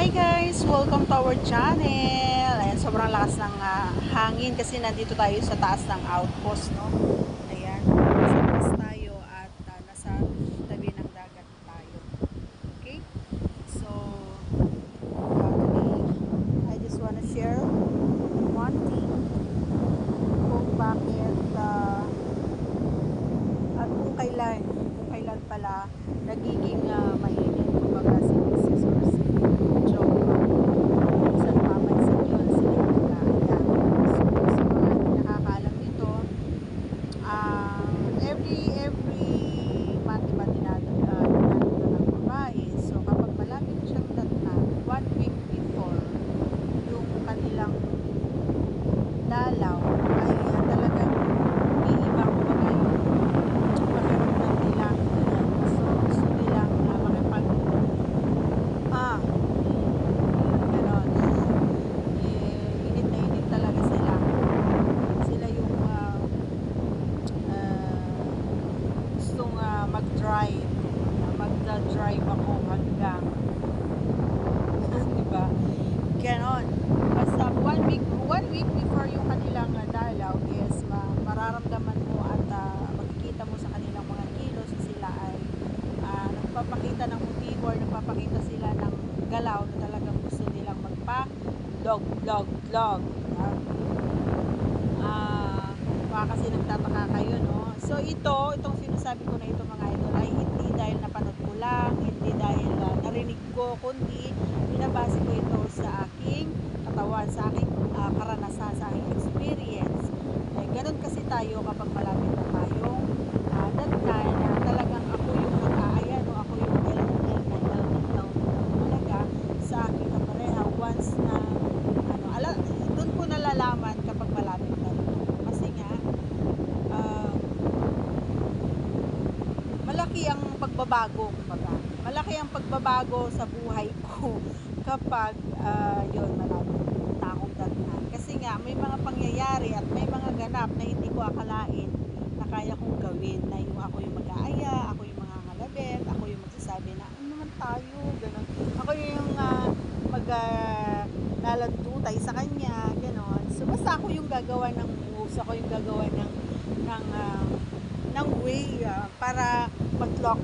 Hi guys! Welcome to our channel. Ayan, sobrang lakas ng hangin kasi nandito tayo sa taas ng outpost, no? Ayan, sa taas tayo at nasa tabi ng dagat tayo. Okay? So, I just wanna share one thing kung bakit at kung kailan pala nagiging mainit kumbaga si Mrs. or si Joe. Minsan mapapansin yun sila yung nag-aaya. So, sa mga hindi nakakaalam nito, every month iba dinadala ng babae. So, kapag malapit siyang datnan, 1 week before yung kanilang dalaw ay talagang iiba kumbaga yung pakiramdam nila. So, gusto nilang ganon. Init na init talaga sila. Sila yung gustong mag-drive. Mag-drive ako hanggang diba? Ganon. Basta one week before yung kanilang dalaw is mararamdaman mo at makikita mo sa kanilang mga kilos sila ay nagpapakita ng motibo or nagpapakita sila ng galaw na talagang gusto nilang magpa-dog. Baka kasi nagtataka kayo, no? So itong sinasabi ko na ito mga idol ay hindi dahil napanood ko lang, hindi dahil narinig ko, kundi binabase ko ito sa aking katawan, sa aking karanasan, sa aking experience. Ganun kasi tayo kapag malapit na tayong datnan na talagang ako yung nag-aaya, no? Ako yung helmet talaga sa aking kapareha once na doon ko nalalaman kapag malapit na rin. Kasi nga malaki ang pagbabago kumbaga. Malaki ang pagbabago sa buhay ko kapag yun malapit na akong datnan. Kasi nga may mga pangyayari at may mga ganap na hindi ko akalain na kaya kong gawin, na yung ako yung mag-aaya, ako yung mga ngalabit, ako yung magsasabi na ano naman tayo, gano'n. Ako yung nalantutay sa kanya, gano'n. So basta ako yung gagawa ng moves, ako yung gagawa ng way para mag-lock,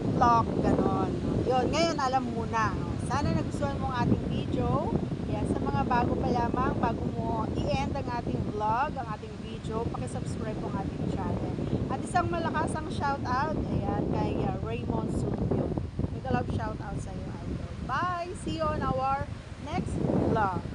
gano'n. Yun, ngayon alam mo na. Sana nagustuhan mo ang ating video. Yan, sa mga bago pa lamang, bago mo i-end ang ating vlog, ang ating video, pakisubscribe po ang ating channel. At isang malakasang shoutout, ayan, kay Raymond Sunyo. Mega love shoutout sa iyo, idol. Bye! See you on our next vlog.